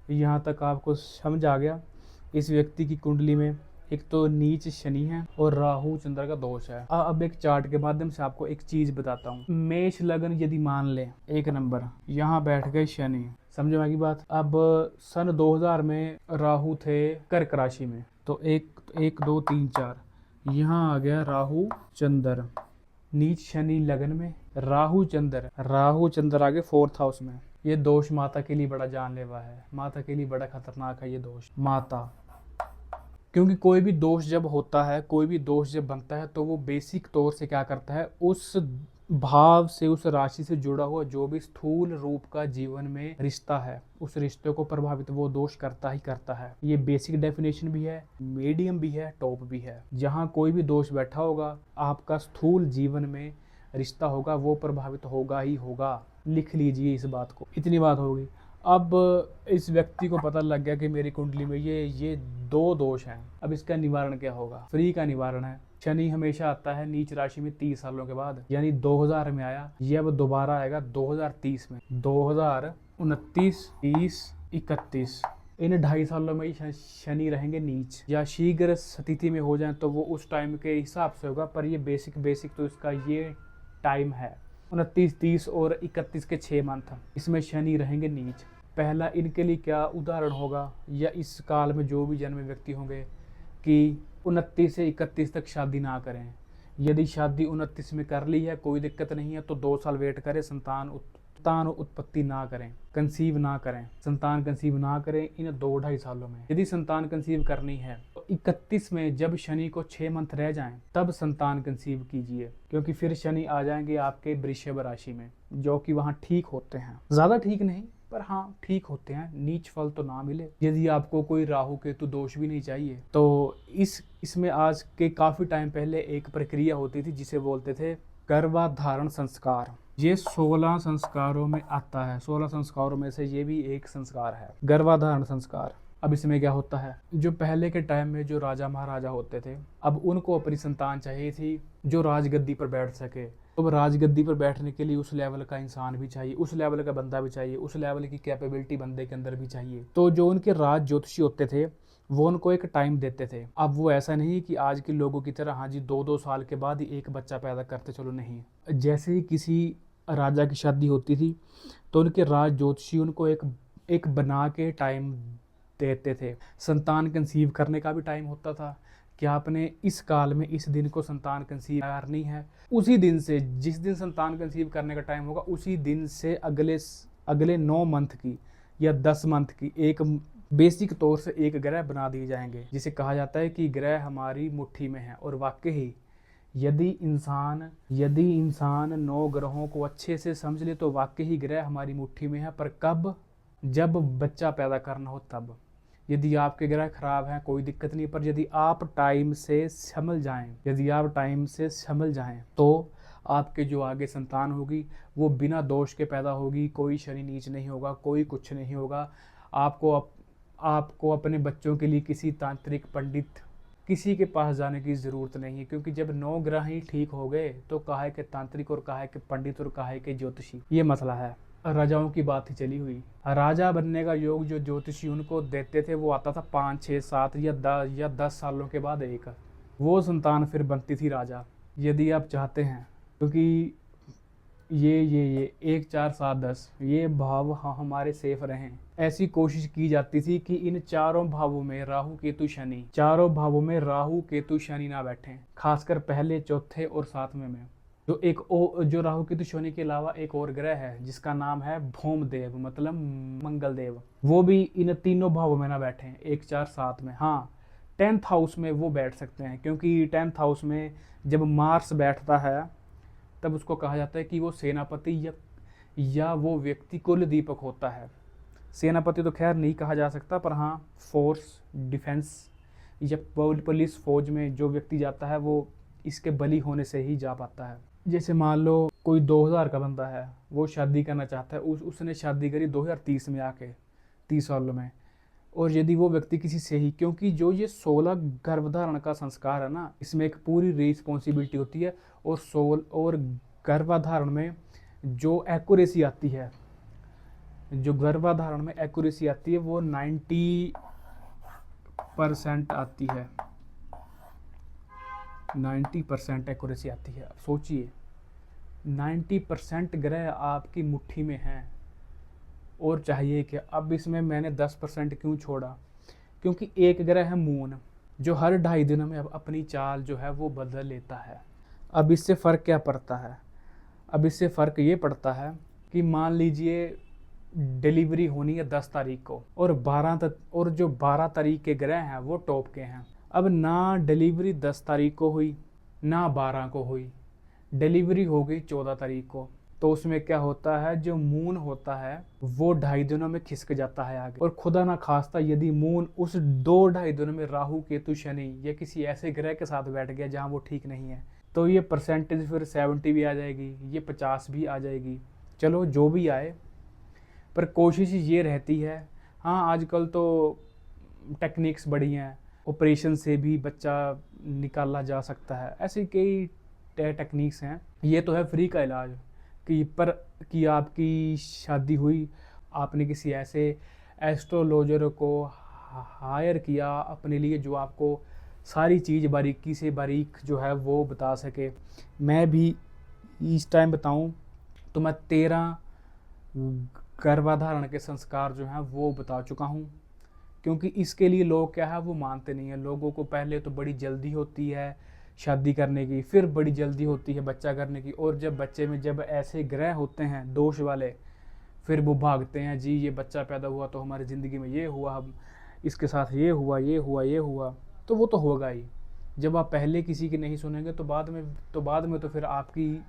यहाँ तक आपको समझ आ गया। इस व्यक्ति की कुंडली में एक तो नीच शनि है और राहु चंद्र का दोष है। अब एक चार्ट के माध्यम से आपको एक चीज बताता हूँ। मेष लगन यदि मान ले, एक नंबर, यहाँ बैठ गए शनि, समझो मैं की बात। अब सन 2000 में राहु थे कर्क राशि में, तो एक दो तीन चार, यहाँ आ गया राहु चंद्र, नीच शनि लगन में, राहु चंद्र आगे 4th हाउस में। ये दोष माता के लिए बड़ा जानलेवा है, माता के लिए बड़ा खतरनाक है ये दोष। माता, क्योंकि कोई भी दोष जब होता है, कोई भी दोष जब बनता है, तो वो बेसिक तौर से क्या करता है, उस भाव से, उस राशि से जुड़ा हुआ जो भी स्थूल रूप का जीवन में रिश्ता है, उस रिश्ते को प्रभावित वो दोष करता ही करता है। ये बेसिक डेफिनेशन भी है, मीडियम भी है, टॉप भी है। जहाँ कोई भी दोष बैठा होगा, आपका स्थूल जीवन में रिश्ता होगा, वो प्रभावित होगा ही होगा। लिख लीजिए इस बात को, इतनी बात होगी। अब इस व्यक्ति को पता लग गया कि मेरी कुंडली में ये 2 दोष हैं। अब इसका निवारण क्या होगा? फ्री का निवारण है। शनि हमेशा आता है नीच राशि में 30 सालों के बाद, यानी 2000 में आया, ये अब दोबारा आएगा 2030 में। 2029, 30, 31, इन 2.5 सालों में ही शनि रहेंगे नीच, या शीघ्र स्थिति में हो जाए तो वो उस टाइम के हिसाब से होगा। पर ये बेसिक तो इसका ये टाइम है 29, 30 और 31 के 6 मंथ, इसमें शनि रहेंगे नीच। पहला इनके लिए क्या उदाहरण होगा, या इस काल में जो भी जन्मे व्यक्ति होंगे, कि 29 से 31 तक शादी ना करें। यदि शादी 29 में कर ली है, कोई दिक्कत नहीं है, तो 2 साल वेट करें, संतान उत्पत्ति ना करें, कंसीव ना करें, संतान कंसीव ना करें इन 2-2.5 सालों में। यदि संतान कंसीव करनी है तो 31 में जब शनि को 6 मंथ रह जाएं, तब संतान कंसीव कीजिए, क्योंकि फिर शनि आ जाएंगे आपके वृषभ राशि में, जो कि वहां ठीक होते हैं, ज्यादा ठीक नहीं पर हाँ ठीक होते हैं, नीच फल तो ना मिले। यदि आपको कोई राहु केतु दोष भी नहीं चाहिए, तो इसमें आज के काफी टाइम पहले एक प्रक्रिया होती थी जिसे बोलते थे गर्भाधारण संस्कार। ये 16 संस्कारों में आता है, 16 संस्कारों में से ये भी एक संस्कार है, गर्भाधारण संस्कार। अब इसमें क्या होता है, जो पहले के टाइम में जो राजा महाराजा होते थे, अब उनको अपनी संतान चाहिए थी जो राजगद्दी पर बैठ सके। तो राजगद्दी पर बैठने के लिए उस लेवल का इंसान भी चाहिए, उस लेवल का बंदा भी चाहिए, उस लेवल की कैपेबिलिटी बंदे के अंदर भी चाहिए। तो जो उनके राज ज्योतिषी होते थे, वो उनको एक टाइम देते थे। अब वो ऐसा नहीं कि आज के लोगों की तरह हाँ जी 2-2 साल के बाद ही एक बच्चा पैदा करते चलो, नहीं। जैसे ही किसी राजा की शादी होती थी, तो उनके राज ज्योतिषी उनको एक बना के टाइम देते थे। संतान कंसीव करने का भी टाइम होता था कि आपने इस काल में इस दिन को संतान कंसीव करनी है। उसी दिन से, जिस दिन संतान कंसीव करने का टाइम होगा, उसी दिन से अगले 9 मंथ की या 10 मंथ की एक बेसिक तौर से एक ग्रह बना दिए जाएंगे, जिसे कहा जाता है कि ग्रह हमारी मुट्ठी में है। और वाकई यदि इंसान 9 ग्रहों को अच्छे से समझ ले तो वाकई ग्रह हमारी मुट्ठी में है। पर कब? जब बच्चा पैदा करना हो तब। यदि आपके ग्रह खराब हैं कोई दिक्कत नहीं, पर यदि आप टाइम से संभल जाएं तो आपके जो आगे संतान होगी वो बिना दोष के पैदा होगी। कोई शनि नीच नहीं होगा, कोई कुछ नहीं होगा। आपको अपने बच्चों के लिए किसी तांत्रिक पंडित, किसी के पास जाने की ज़रूरत नहीं है, क्योंकि जब 9 ग्रह ही ठीक हो गए तो काहे के तांत्रिक और काहे के पंडित और काहे के ज्योतिषी। ये मसला है। राजाओं की बात ही चली हुई, राजा बनने का योग जो ज्योतिषी उनको देते थे वो आता था 5, 6, 7 या 10 सालों के बाद एक, वो संतान फिर बनती थी राजा। यदि आप चाहते हैं, क्योंकि ये 1, 4, 7, 10 ये भाव हमारे सेफ रहें, ऐसी कोशिश की जाती थी कि इन चारों भावों में राहु केतु शनि ना बैठें, खासकर पहले, चौथे और 7वें में। जो राहु केतु शनि के अलावा एक और ग्रह है जिसका नाम है भौमदेव, मतलब मंगल देव, वो भी इन तीनों भावों में ना बैठे, 1, 4, 7 में। हाँ 10th हाउस में वो बैठ सकते हैं, क्योंकि 10th हाउस में जब मार्स बैठता है तब उसको कहा जाता है कि वो सेनापति या वो व्यक्ति कुल दीपक होता है। सेनापति तो खैर नहीं कहा जा सकता, पर हाँ फोर्स, डिफेंस या पुलिस, फौज में जो व्यक्ति जाता है वो इसके बली होने से ही जा पाता है। जैसे मान लो कोई 2000 का बंदा है, वो शादी करना चाहता है, उसने शादी करी 2030 में आके, 30 सालों में, और यदि वो व्यक्ति किसी से ही, क्योंकि जो ये 16 गर्भधारण का संस्कार है ना, इसमें एक पूरी रिस्पॉन्सिबिलिटी होती है, और गर्भधारण में जो एक्यूरेसी आती है, जो गर्भाधारण में एक्यूरेसी आती है वो 90% आती है, 90% एक्यूरेसी आती है। अब सोचिए 90% ग्रह आपकी मुट्ठी में हैं और चाहिए कि अब इसमें मैंने 10% क्यों छोड़ा, क्योंकि एक ग्रह है मून जो हर 2.5 दिनों में अब अपनी चाल जो है वो बदल लेता है। अब इससे फ़र्क क्या पड़ता है? अब इससे फ़र्क ये पड़ता है कि मान लीजिए डिलीवरी होनी है 10 तारीख को और 12 तारीख के ग्रह हैं वो टॉप के हैं। अब ना डिलीवरी 10 तारीख को हुई ना 12 को हुई, डिलीवरी हो गई 14 तारीख को। तो उसमें क्या होता है, जो मून होता है वो 2.5 दिनों में खिसक जाता है आगे। और खुदा ना खास्ता यदि मून उस 2-2.5 दिनों में राहु केतु शनि या किसी ऐसे ग्रह के साथ बैठ गया जहाँ वो ठीक नहीं है, तो ये परसेंटेज फिर 70 भी आ जाएगी, ये 50 भी आ जाएगी। चलो जो भी आए, पर कोशिश ये रहती है। हाँ, आजकल तो टेक्निक्स बढ़ी हैं, ऑपरेशन से भी बच्चा निकाला जा सकता है, ऐसी कई टेक्निक्स हैं। ये तो है फ्री का इलाज कि आपकी शादी हुई, आपने किसी ऐसे एस्ट्रोलॉजर को हायर किया अपने लिए जो आपको सारी चीज़ बारीकी से बारीक जो है वो बता सके। मैं भी इस टाइम बताऊं तो मैं 13 गर्भाधारण के संस्कार जो हैं वो बता चुका हूं, क्योंकि इसके लिए लोग क्या है वो मानते नहीं हैं। लोगों को पहले तो बड़ी जल्दी होती है शादी करने की, फिर बड़ी जल्दी होती है बच्चा करने की, और जब बच्चे में जब ऐसे ग्रह होते हैं दोष वाले, फिर वो भागते हैं जी ये बच्चा पैदा हुआ तो हमारी ज़िंदगी में ये हुआ, हम इसके साथ ये हुआ ये हुआ ये हुआ। तो वो तो होगा ही। जब आप पहले किसी की नहीं सुनेंगे तो बाद में तो फिर आपकी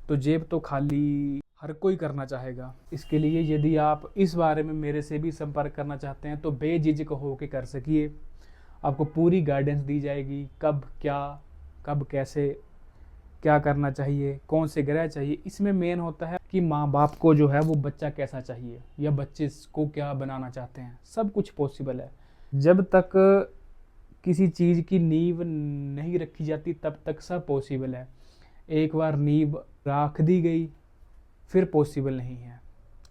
तो जेब तो खाली हर कोई करना चाहेगा। इसके लिए यदि आप इस बारे में मेरे से भी संपर्क करना चाहते हैं तो बेझिझक होकर कर सकिए। आपको पूरी गाइडेंस दी जाएगी, कब कैसे क्या करना चाहिए, कौन से ग्रह चाहिए। इसमें मेन होता है कि माँ बाप को जो है वो बच्चा कैसा चाहिए या बच्चे को क्या बनाना चाहते हैं। सब कुछ पॉसिबल है। जब तक किसी चीज़ की नींव नहीं रखी जाती तब तक सब पॉसिबल है। एक बार नींव रख दी गई फिर पॉसिबल नहीं है,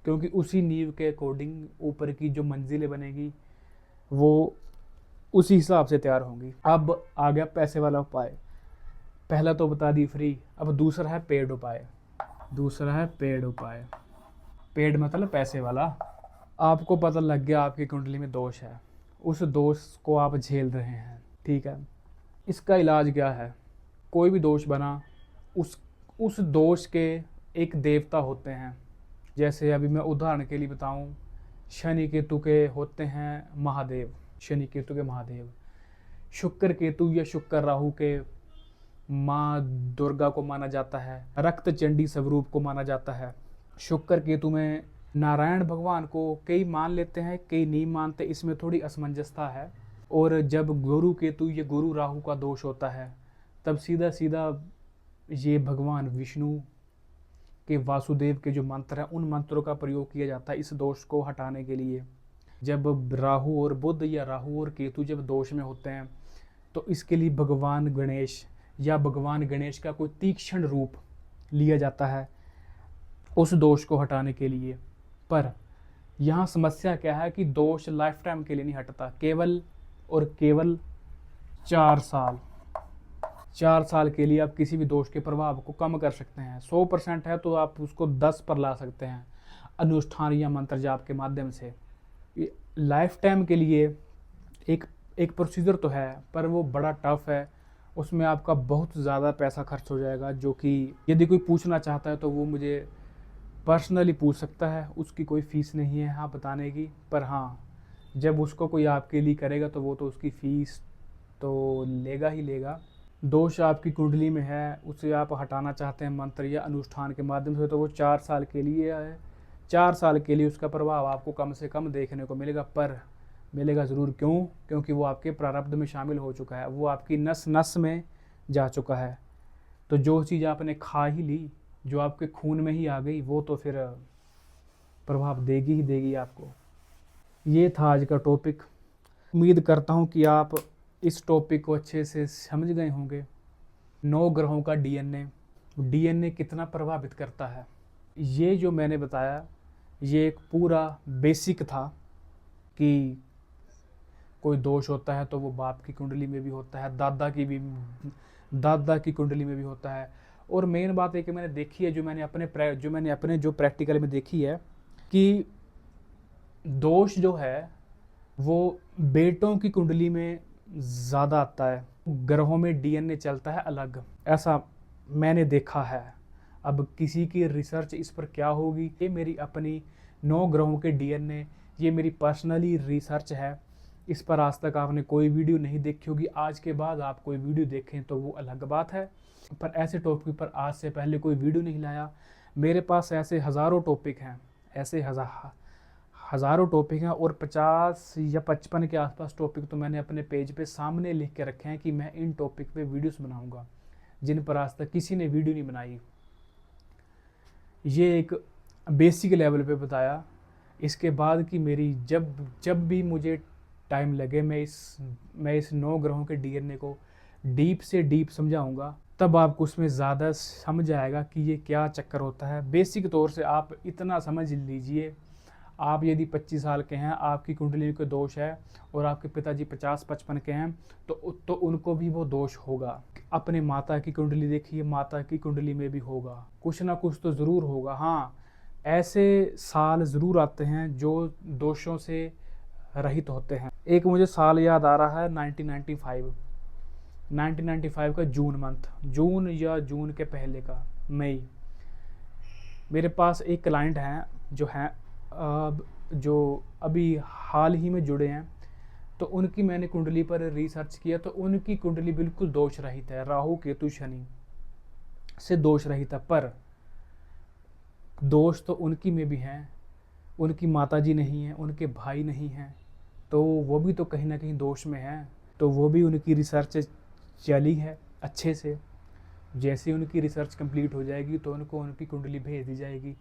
क्योंकि उसी नींव के अकॉर्डिंग ऊपर की जो मंजिलें बनेगी वो उसी हिसाब से तैयार होंगी। अब आ गया पैसे वाला उपाय। पहला तो बता दी फ्री, अब दूसरा है पेड उपाय। पेड मतलब पैसे वाला। आपको पता लग गया आपकी कुंडली में दोष है, उस दोष को आप झेल रहे हैं, ठीक है। इसका इलाज क्या है? कोई भी दोष बना, उस दोष के एक देवता होते हैं। जैसे अभी मैं उदाहरण के लिए बताऊं, शनि केतु के होते हैं महादेव, शनि केतु के महादेव। शुक्र केतु या शुक्र राहु के माँ दुर्गा को माना जाता है, रक्त चंडी स्वरूप को माना जाता है। शुक्र केतु में नारायण भगवान को कई मान लेते हैं, कई नहीं मानते, इसमें थोड़ी असमंजसता है। और जब गुरु केतु या गुरु राहु का दोष होता है तब सीधा सीधा ये भगवान विष्णु के वासुदेव के जो मंत्र हैं उन मंत्रों का प्रयोग किया जाता है इस दोष को हटाने के लिए। जब राहु और बुध या राहु और केतु जब दोष में होते हैं तो इसके लिए भगवान गणेश का कोई तीक्ष्ण रूप लिया जाता है उस दोष को हटाने के लिए। पर यहाँ समस्या क्या है कि दोष लाइफ टाइम के लिए नहीं हटता, केवल और केवल 4 साल के लिए आप किसी भी दोष के प्रभाव को कम कर सकते हैं। 100% है तो आप उसको 10 पर ला सकते हैं अनुष्ठान या मंत्र जाप के माध्यम से। लाइफ टाइम के लिए एक प्रोसीजर तो है, पर वो बड़ा टफ है, उसमें आपका बहुत ज़्यादा पैसा खर्च हो जाएगा। जो कि यदि कोई पूछना चाहता है तो वो मुझे पर्सनली पूछ सकता है, उसकी कोई फ़ीस नहीं है हाँ बताने की। पर हाँ, जब उसको कोई आपके लिए करेगा तो वो तो उसकी फ़ीस तो लेगा ही लेगा। दोष आपकी कुंडली में है, उसे आप हटाना चाहते हैं मंत्र या अनुष्ठान के माध्यम से, तो वो 4 साल के लिए है। 4 साल के लिए उसका प्रभाव आपको कम से कम देखने को मिलेगा, पर मिलेगा ज़रूर। क्यों? क्योंकि वो आपके प्रारब्ध में शामिल हो चुका है, वो आपकी नस नस में जा चुका है। तो जो चीज़ आपने खा ही ली, जो आपके खून में ही आ गई, वो तो फिर प्रभाव देगी ही देगी आपको। ये था आज का टॉपिक। उम्मीद करता हूँ कि आप इस टॉपिक को अच्छे से समझ गए होंगे। 9 ग्रहों का डीएनए कितना प्रभावित करता है, ये जो मैंने बताया ये एक पूरा बेसिक था कि कोई दोष होता है तो वो बाप की कुंडली में भी होता है, दादा की कुंडली में भी होता है। और मेन बात है कि मैंने देखी है, जो मैंने अपने जो प्रैक्टिकल में देखी है, कि दोष जो है वो बेटों की कुंडली में ज़्यादा आता है, ग्रहों में डीएनए चलता है अलग, ऐसा मैंने देखा है। अब किसी की रिसर्च इस पर क्या होगी, ये मेरी अपनी 9 ग्रहों के डीएनए, ये मेरी पर्सनली रिसर्च है। इस पर आज तक आपने कोई वीडियो नहीं देखी होगी, आज के बाद आप कोई वीडियो देखें तो वो अलग बात है, पर ऐसे टॉपिक पर आज से पहले कोई वीडियो नहीं लाया। मेरे पास ऐसे हज़ारों टॉपिक हैं, ऐसे हज़ारों टॉपिक हैं, और 50 या 55 के आसपास टॉपिक तो मैंने अपने पेज पे सामने लिख के रखे हैं कि मैं इन टॉपिक पे वीडियोस बनाऊंगा, जिन पर आज तक किसी ने वीडियो नहीं बनाई। ये एक बेसिक लेवल पे बताया। इसके बाद की मेरी जब भी मुझे टाइम लगे, मैं इस 9 ग्रहों के डीएनए को डीप से डीप समझाऊंगा, तब आपको उसमें ज़्यादा समझ आएगा कि ये क्या चक्कर होता है। बेसिक तौर से आप इतना समझ लीजिए, आप यदि 25 साल के हैं, आपकी कुंडली में कोई दोष है, और आपके पिताजी 50-55 के हैं, तो उनको भी वो दोष होगा। अपने माता की कुंडली देखिए, माता की कुंडली में भी होगा, कुछ ना कुछ तो ज़रूर होगा। हाँ, ऐसे साल ज़रूर आते हैं जो दोषों से रहित होते हैं। एक मुझे साल याद आ रहा है 1995 का जून या जून के पहले का मई। मेरे पास एक क्लाइंट हैं जो अभी हाल ही में जुड़े हैं, तो उनकी मैंने कुंडली पर रिसर्च किया, तो उनकी कुंडली बिल्कुल दोष रहित है, राहु केतु शनि से दोष रहित है। पर दोष तो उनकी में भी हैं, उनकी माताजी नहीं है, उनके भाई नहीं हैं, तो वो भी तो कहीं ना कहीं दोष में है। तो वो भी उनकी रिसर्च चली है अच्छे से। जैसे ही उनकी रिसर्च कंप्लीट हो जाएगी तो उनको उनकी कुंडली भेज दी जाएगी।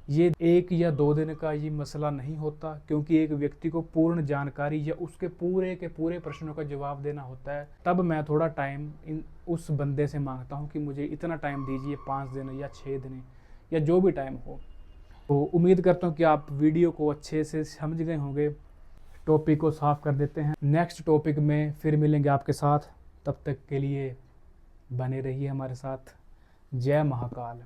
ये 1 या 2 दिन का ये मसला नहीं होता, क्योंकि एक व्यक्ति को पूर्ण जानकारी या उसके पूरे के पूरे प्रश्नों का जवाब देना होता है। तब मैं थोड़ा टाइम उस बंदे से मांगता हूँ कि मुझे इतना टाइम दीजिए, 5 दिन या 6 दिन या जो भी टाइम हो। तो उम्मीद करता हूँ कि आप वीडियो को अच्छे से समझ गए होंगे। टॉपिक को साफ कर देते हैं, नेक्स्ट टॉपिक में फिर मिलेंगे आपके साथ। तब तक के लिए बने रहिए हमारे साथ। जय महाकाल।